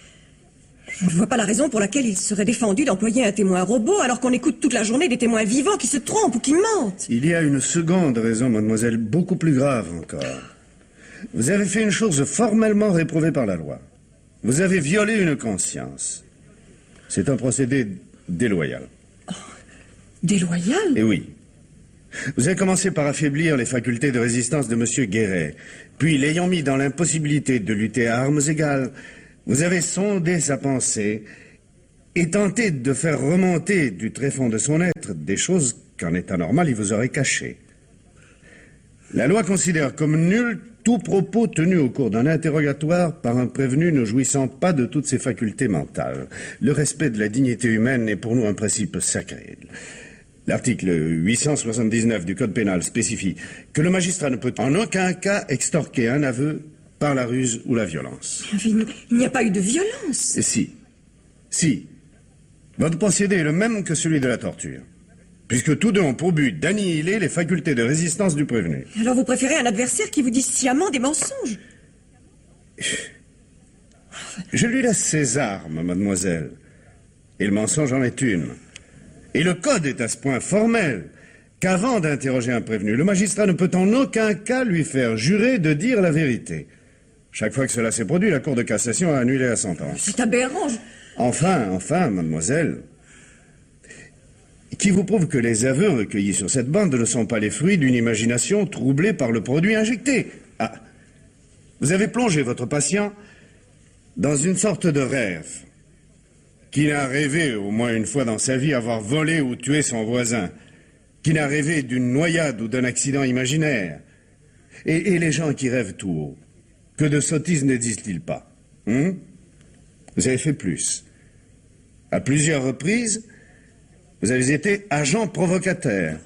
Je ne vois pas la raison pour laquelle il serait défendu d'employer un témoin robot alors qu'on écoute toute la journée des témoins vivants qui se trompent ou qui mentent. Il y a une seconde raison, mademoiselle, beaucoup plus grave encore. Vous avez fait une chose formellement réprouvée par la loi. Vous avez violé une conscience. C'est un procédé déloyal. Oh, déloyal? Eh oui. Vous avez commencé par affaiblir les facultés de résistance de M. Guéret. Puis, l'ayant mis dans l'impossibilité de lutter à armes égales, vous avez sondé sa pensée et tenté de faire remonter du tréfonds de son être des choses qu'en état normal il vous aurait cachées. La loi considère comme nul tout propos tenu au cours d'un interrogatoire par un prévenu ne jouissant pas de toutes ses facultés mentales. Le respect de la dignité humaine est pour nous un principe sacré. L'article 879 du Code pénal spécifie que le magistrat ne peut en aucun cas extorquer un aveu par la ruse ou la violence. Il n'y a pas eu de violence. Et si. Votre procédé est le même que celui de la torture, puisque tous deux ont pour but d'annihiler les facultés de résistance du prévenu. Alors vous préférez un adversaire qui vous dit sciemment des mensonges? Je lui laisse ses armes, mademoiselle. Et le mensonge en est une. Et le code est à ce point formel qu'avant d'interroger un prévenu, le magistrat ne peut en aucun cas lui faire jurer de dire la vérité. Chaque fois que cela s'est produit, la Cour de cassation a annulé la sentence. C'est aberrant. Enfin, mademoiselle. Qui vous prouve que les aveux recueillis sur cette bande ne sont pas les fruits d'une imagination troublée par le produit injecté? Ah, vous avez plongé votre patient dans une sorte de rêve. Qui n'a rêvé, au moins une fois dans sa vie, avoir volé ou tué son voisin? Qui n'a rêvé d'une noyade ou d'un accident imaginaire? Et les gens qui rêvent tout haut, que de sottises ne disent-ils pas? Vous avez fait plus. À plusieurs reprises, vous avez été agent provocateur,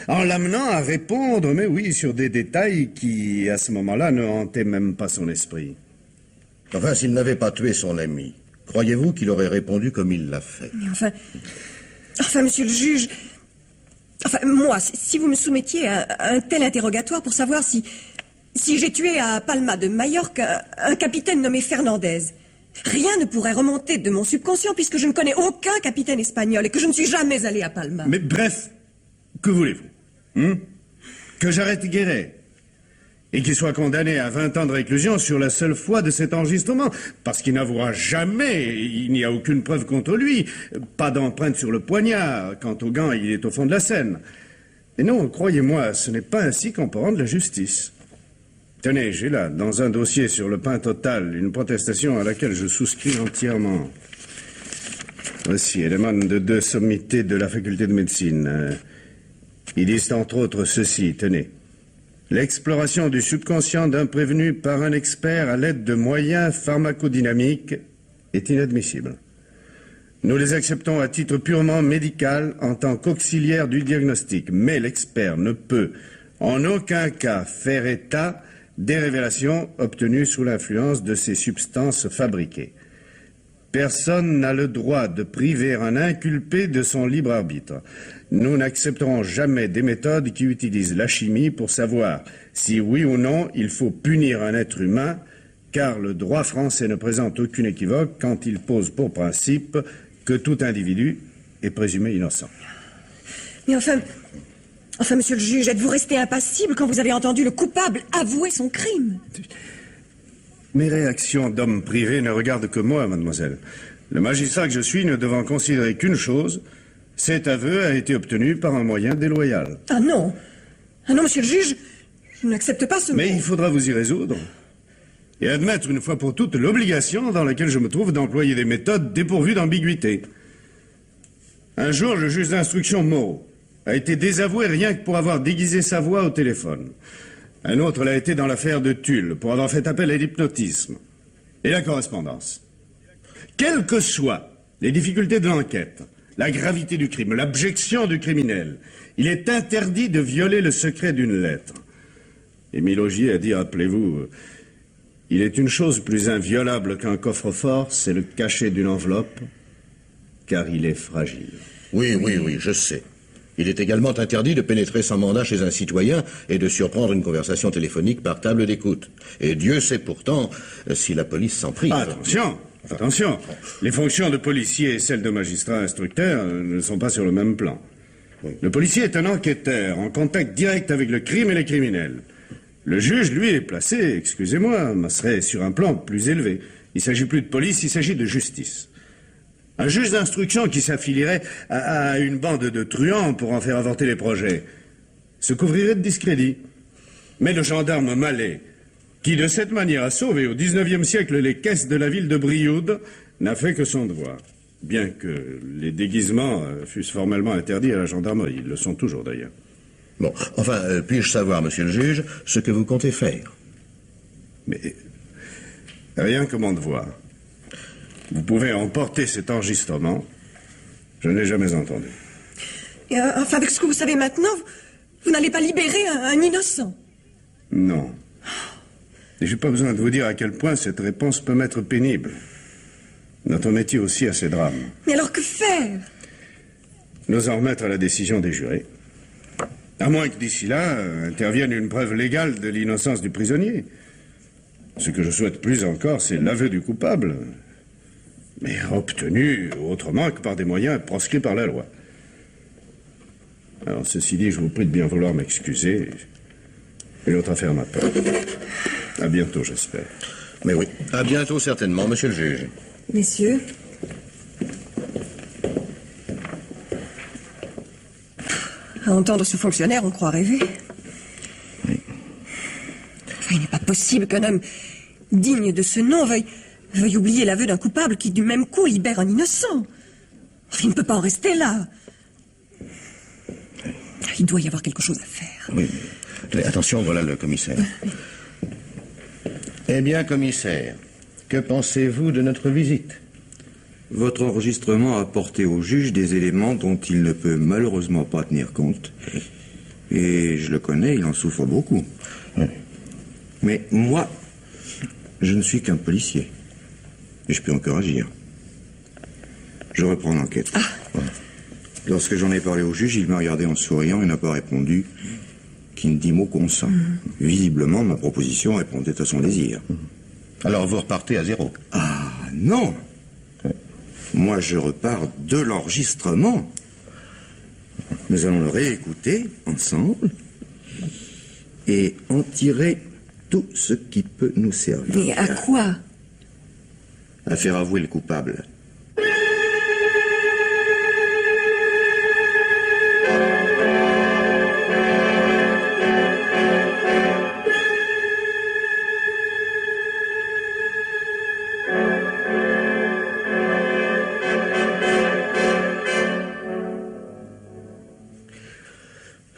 en l'amenant à répondre, mais oui, sur des détails qui, à ce moment-là, ne hantaient même pas son esprit. Enfin, s'il n'avait pas tué son ami, croyez-vous qu'il aurait répondu comme il l'a fait? Mais enfin, monsieur le juge... Enfin, moi, si vous me soumettiez à un tel interrogatoire pour savoir si j'ai tué à Palma de Majorque un capitaine nommé Fernandez, rien ne pourrait remonter de mon subconscient puisque je ne connais aucun capitaine espagnol et que je ne suis jamais allé à Palma. Mais bref, que voulez-vous? Que j'arrête Guéret et qu'il soit condamné à 20 ans de réclusion sur la seule foi de cet enregistrement, parce qu'il n'avouera jamais, il n'y a aucune preuve contre lui, pas d'empreinte sur le poignard, quant au gant, il est au fond de la Seine. Et non, croyez-moi, ce n'est pas ainsi qu'on peut rendre la justice. Tenez, j'ai là, dans un dossier sur le pain total, une protestation à laquelle je souscris entièrement. Voici, elle émane de 2 sommités de la faculté de médecine. Ils disent entre autres ceci, tenez. L'exploration du subconscient d'un prévenu par un expert à l'aide de moyens pharmacodynamiques est inadmissible. Nous les acceptons à titre purement médical en tant qu'auxiliaire du diagnostic, mais l'expert ne peut en aucun cas faire état des révélations obtenues sous l'influence de ces substances fabriquées. Personne n'a le droit de priver un inculpé de son libre arbitre. Nous n'accepterons jamais des méthodes qui utilisent la chimie pour savoir si oui ou non il faut punir un être humain, car le droit français ne présente aucune équivoque quand il pose pour principe que tout individu est présumé innocent. Mais enfin, monsieur le juge, êtes-vous resté impassible quand vous avez entendu le coupable avouer son crime? Mes réactions d'homme privé ne regardent que moi, mademoiselle. Le magistrat que je suis ne devant considérer qu'une chose, cet aveu a été obtenu par un moyen déloyal. Ah non, monsieur le juge, je n'accepte pas ce... Mais il faudra vous y résoudre. Et admettre une fois pour toutes l'obligation dans laquelle je me trouve d'employer des méthodes dépourvues d'ambiguïté. Un jour, le juge d'instruction Moreau a été désavoué rien que pour avoir déguisé sa voix au téléphone. Un autre l'a été dans l'affaire de Tulle, pour avoir fait appel à l'hypnotisme. Et la correspondance. Quelles que soient les difficultés de l'enquête, la gravité du crime, l'abjection du criminel, il est interdit de violer le secret d'une lettre. Émile Augier a dit, rappelez-vous, il est une chose plus inviolable qu'un coffre-fort, c'est le cachet d'une enveloppe, car il est fragile. Oui, je sais. Il est également interdit de pénétrer sans mandat chez un citoyen et de surprendre une conversation téléphonique par table d'écoute. Et Dieu sait pourtant si la police s'en prive. Attention. Les fonctions de policier et celles de magistrat instructeur ne sont pas sur le même plan. Oui. Le policier est un enquêteur, en contact direct avec le crime et les criminels. Le juge, lui, est placé, excusez-moi, serait sur un plan plus élevé. Il ne s'agit plus de police, il s'agit de justice. Un juge d'instruction qui s'affilierait à une bande de truands pour en faire avorter les projets se couvrirait de discrédit. Mais le gendarme Mallet, qui de cette manière a sauvé au XIXe siècle les caisses de la ville de Brioude, n'a fait que son devoir. Bien que les déguisements fussent formellement interdits à la gendarmerie. Ils le sont toujours d'ailleurs. Bon, enfin, puis-je savoir, monsieur le juge, ce que vous comptez faire? Mais rien que mon devoir. Vous pouvez emporter cet enregistrement. Je ne l'ai jamais entendu. Et, enfin, avec ce que vous savez maintenant, vous n'allez pas libérer un innocent? Non. Et j'ai pas besoin de vous dire à quel point cette réponse peut m'être pénible. Notre métier aussi a ses drames. Mais alors que faire? Nous en remettre à la décision des jurés. À moins que d'ici là intervienne une preuve légale de l'innocence du prisonnier. Ce que je souhaite plus encore, c'est l'aveu du coupable. Mais obtenu autrement que par des moyens proscrits par la loi. Alors, ceci dit, je vous prie de bien vouloir m'excuser. Et l'autre affaire m'attend. À bientôt, j'espère. Mais oui, à bientôt certainement, monsieur le juge. Messieurs. À entendre ce fonctionnaire, on croit rêver. Enfin, il n'est pas possible qu'un homme digne de ce nom veuille oublier l'aveu d'un coupable qui, du même coup, libère un innocent. il ne peut pas en rester là. Il doit y avoir quelque chose à faire. Oui, mais attention, voilà le commissaire. Eh bien, commissaire, que pensez-vous de notre visite? Votre enregistrement a apporté au juge des éléments dont il ne peut malheureusement pas tenir compte. Et je le connais, il en souffre beaucoup. Oui. Mais moi, je ne suis qu'un policier. Et je peux encore agir. Je reprends l'enquête. Lorsque j'en ai parlé au juge, il m'a regardé en souriant et n'a pas répondu, qui ne dit mot consent. Visiblement, ma proposition répondait à son désir. Alors vous repartez à zéro? Ah, non! Moi, je repars de l'enregistrement. Nous allons le réécouter ensemble et en tirer tout ce qui peut nous servir. Mais à quoi? À faire avouer le coupable.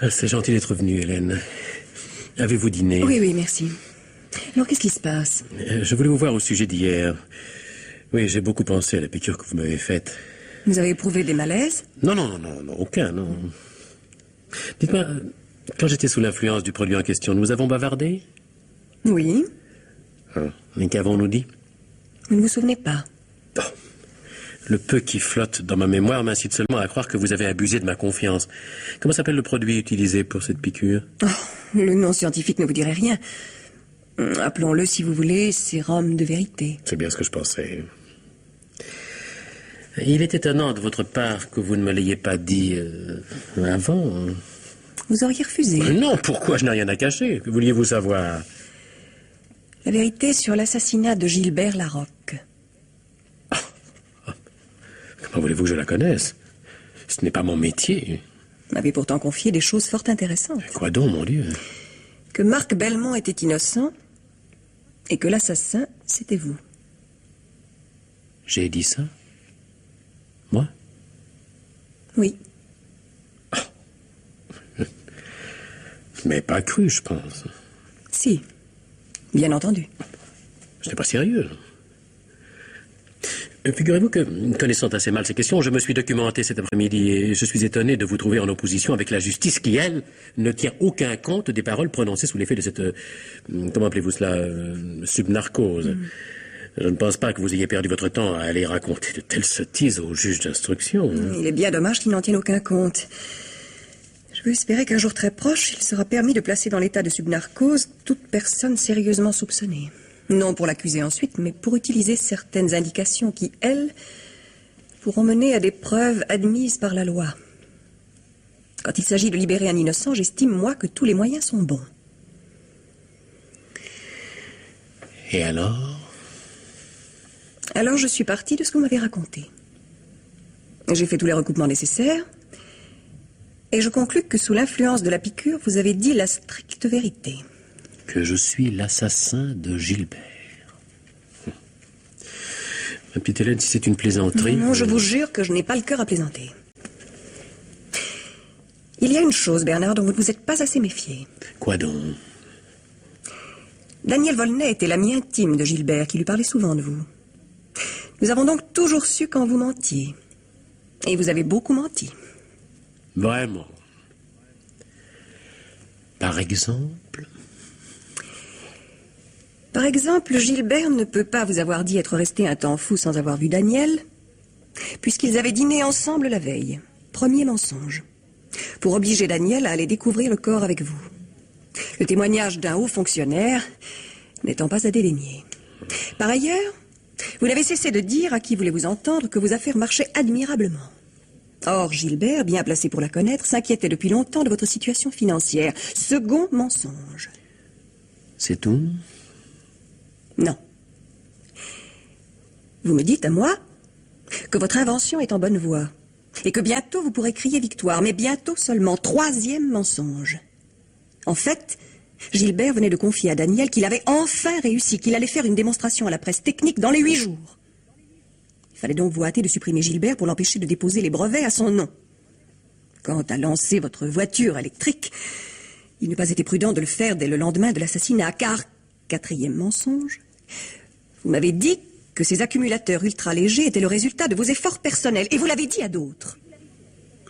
Ah, c'est gentil d'être venue, Hélène. Avez-vous dîné? Oui, oui, merci. Alors, qu'est-ce qui se passe? Je voulais vous voir au sujet d'hier. Oui, j'ai beaucoup pensé à la piqûre que vous m'avez faite. Vous avez éprouvé des malaises? Non, aucun, non. Dites-moi, quand j'étais sous l'influence du produit en question, nous avons bavardé? Oui. Et qu'avons-nous dit? Vous ne vous souvenez pas? Le peu qui flotte dans ma mémoire m'incite seulement à croire que vous avez abusé de ma confiance. Comment s'appelle le produit utilisé pour cette piqûre? Le nom scientifique ne vous dirait rien. Appelons-le, si vous voulez, sérum de vérité. C'est bien ce que je pensais. Il est étonnant de votre part que vous ne me l'ayez pas dit avant. Vous auriez refusé. Non, pourquoi? Je n'ai rien à cacher. Que vouliez-vous savoir? La vérité sur l'assassinat de Gilbert Larocque. Comment voulez-vous que je la connaisse? Ce n'est pas mon métier. Vous m'avez pourtant confié des choses fort intéressantes. Quoi donc, mon Dieu? Que Marc Belmont était innocent et que l'assassin, c'était vous. J'ai dit ça? Moi? Oui. Mais pas cru, je pense. Si, bien entendu. Ce n'est pas sérieux. Figurez-vous que, connaissant assez mal ces questions, je me suis documenté cet après-midi et je suis étonné de vous trouver en opposition avec la justice qui, elle, ne tient aucun compte des paroles prononcées sous l'effet de cette... comment appelez-vous cela? Subnarcose. Je ne pense pas que vous ayez perdu votre temps à aller raconter de telles sottises au juge d'instruction. Il est bien dommage qu'il n'en tienne aucun compte. Je veux espérer qu'un jour très proche, il sera permis de placer dans l'état de subnarcose toute personne sérieusement soupçonnée. Non pour l'accuser ensuite, mais pour utiliser certaines indications qui, elles, pourront mener à des preuves admises par la loi. Quand il s'agit de libérer un innocent, j'estime, moi, que tous les moyens sont bons. Et alors? Alors, je suis partie de ce que vous m'avez raconté. J'ai fait tous les recoupements nécessaires, et je conclus que sous l'influence de la piqûre, vous avez dit la stricte vérité. Que je suis l'assassin de Gilbert. Ma petite Hélène, si c'est une plaisanterie... Non, je vous jure que je n'ai pas le cœur à plaisanter. Il y a une chose, Bernard, dont vous ne vous êtes pas assez méfié. Quoi donc? Daniel Volney était l'ami intime de Gilbert, qui lui parlait souvent de vous. Nous avons donc toujours su quand vous mentiez. Et vous avez beaucoup menti. Vraiment? Par exemple? Par exemple, Gilbert ne peut pas vous avoir dit être resté un temps fou sans avoir vu Daniel, puisqu'ils avaient dîné ensemble la veille. Premier mensonge. Pour obliger Daniel à aller découvrir le corps avec vous. Le témoignage d'un haut fonctionnaire n'étant pas à dédaigner. Par ailleurs, vous n'avez cessé de dire à qui voulait vous entendre que vos affaires marchaient admirablement. Or, Gilbert, bien placé pour la connaître, s'inquiétait depuis longtemps de votre situation financière. Second mensonge. C'est tout? Non. Vous me dites à moi que votre invention est en bonne voie et que bientôt vous pourrez crier victoire, mais bientôt seulement. Troisième mensonge. En fait, Gilbert venait de confier à Daniel qu'il avait enfin réussi, qu'il allait faire une démonstration à la presse technique dans les 8 jours. Fallait donc vous hâter de supprimer Gilbert pour l'empêcher de déposer les brevets à son nom. Quant à lancer votre voiture électrique, il n'eût pas été prudent de le faire dès le lendemain de l'assassinat, car, quatrième mensonge, vous m'avez dit que ces accumulateurs ultra-légers étaient le résultat de vos efforts personnels, et vous l'avez dit à d'autres,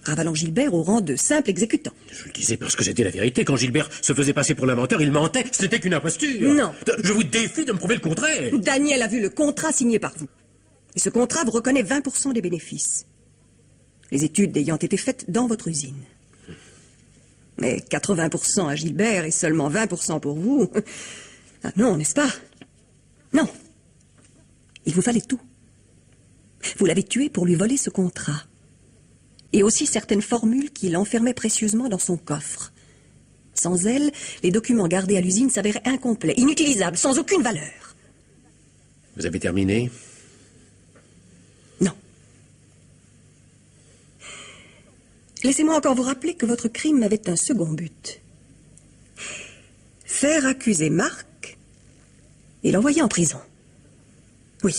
ravalant Gilbert au rang de simple exécutant. Je le disais parce que c'était la vérité. Quand Gilbert se faisait passer pour l'inventeur, il mentait. Ce n'était qu'une imposture. Non. Je vous défie de me prouver le contraire. Daniel a vu le contrat signé par vous. Et ce contrat vous reconnaît 20% des bénéfices. Les études ayant été faites dans votre usine. Mais 80% à Gilbert et seulement 20% pour vous. Ah non, n'est-ce pas? Non. Il vous fallait tout. Vous l'avez tué pour lui voler ce contrat. Et aussi certaines formules qu'il enfermait précieusement dans son coffre. Sans elles, les documents gardés à l'usine s'avéraient incomplets, inutilisables, sans aucune valeur. Vous avez terminé? Non. Laissez-moi encore vous rappeler que votre crime avait un second but. Faire accuser Marc et l'envoyer en prison. Oui,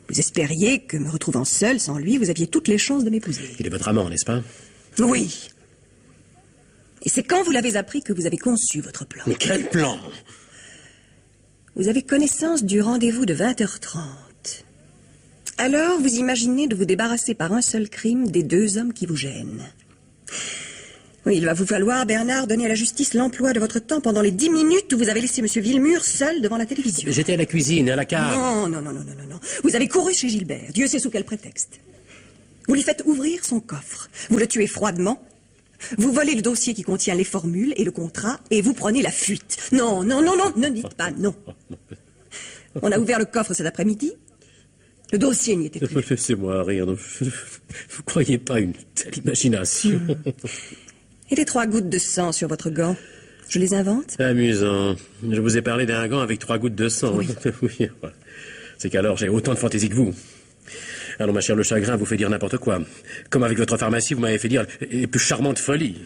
vous espériez que, me retrouvant seul, sans lui, vous aviez toutes les chances de m'épouser. Il est votre amant, n'est-ce pas? Oui. Et c'est quand vous l'avez appris que vous avez conçu votre plan. Mais quel plan? Vous avez connaissance du rendez-vous de 20h30. Alors, vous imaginez de vous débarrasser par un seul crime des 2 hommes qui vous gênent. Oui, il va vous falloir, Bernard, donner à la justice l'emploi de votre temps pendant les 10 minutes où vous avez laissé M. Villemur seul devant la télévision. J'étais à la cuisine, à la cave. Non. Vous avez couru chez Gilbert, Dieu sait sous quel prétexte. Vous lui faites ouvrir son coffre. Vous le tuez froidement. Vous volez le dossier qui contient les formules et le contrat et vous prenez la fuite. Non, ne dites pas non. On a ouvert le coffre cet après-midi. Le dossier n'y était plus. Laissez-moi rire. Vous croyez pas une telle imagination? Et les 3 gouttes de sang sur votre gant, je les invente? Amusant. Je vous ai parlé d'un gant avec 3 gouttes de sang. Oui. Oui. C'est qu'alors j'ai autant de fantaisie que vous. Alors ma chère, le chagrin vous fait dire n'importe quoi. Comme avec votre pharmacie, vous m'avez fait dire les plus charmantes folies.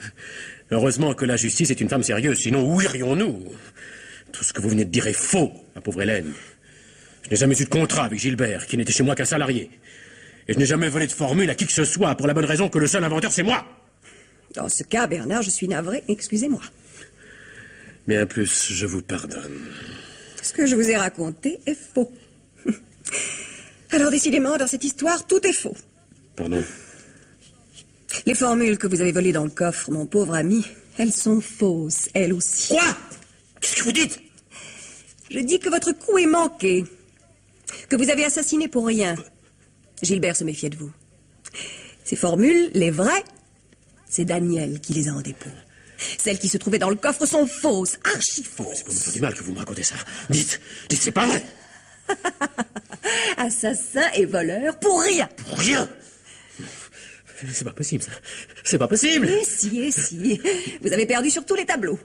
Heureusement que la justice est une femme sérieuse, sinon où irions-nous? Tout ce que vous venez de dire est faux, ma pauvre Hélène. Je n'ai jamais eu de contrat avec Gilbert, qui n'était chez moi qu'un salarié. Et je n'ai jamais volé de formule à qui que ce soit, pour la bonne raison que le seul inventeur, c'est moi. Dans ce cas, Bernard, je suis navré, excusez-moi. Bien plus, je vous pardonne. Ce que je vous ai raconté est faux. Alors, décidément, dans cette histoire, tout est faux. Pardon? Les formules que vous avez volées dans le coffre, mon pauvre ami, elles sont fausses, elles aussi. Quoi? Qu'est-ce que vous dites? Je dis que votre coup est manqué. Que vous avez assassiné pour rien. Gilbert se méfiait de vous. Ces formules, les vraies, c'est Daniel qui les a en dépôt. Celles qui se trouvaient dans le coffre sont fausses, archi fausses. C'est pour me faire du mal que vous me racontez ça. Dites, c'est pas vrai. Assassin et voleur pour rien. Pour rien? C'est pas possible, ça. C'est pas possible. Et si. Vous avez perdu sur tous les tableaux.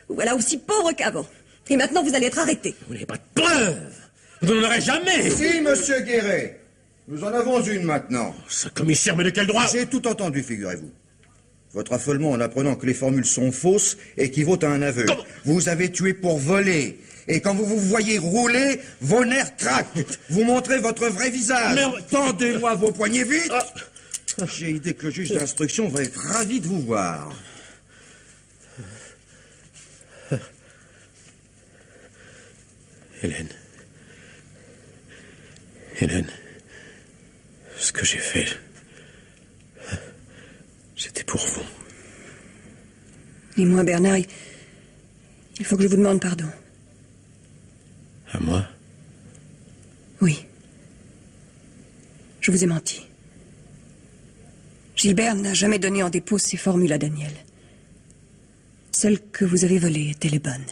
Voilà aussi pauvre qu'avant. Et maintenant, vous allez être arrêté. Vous n'avez pas de preuves. Vous n'en aurez jamais. Si, monsieur Guéret. Nous en avons une maintenant. Ce commissaire, mais de quel droit? J'ai tout entendu, figurez-vous. Votre affolement en apprenant que les formules sont fausses équivaut à un aveu. Comment? Vous avez tué pour voler. Et quand vous vous voyez rouler, vos nerfs craquent. Vous montrez votre vrai visage. Merde. Tendez-moi vos poignets vite. J'ai idée que le juge d'instruction va être ravi de vous voir. Hélène, ce que j'ai fait, c'était pour vous. Et moi, Bernard, il faut que je vous demande pardon. À moi? Oui. Je vous ai menti. Gilbert n'a jamais donné en dépôt ces formules à Daniel. Celles que vous avez volées étaient les bonnes.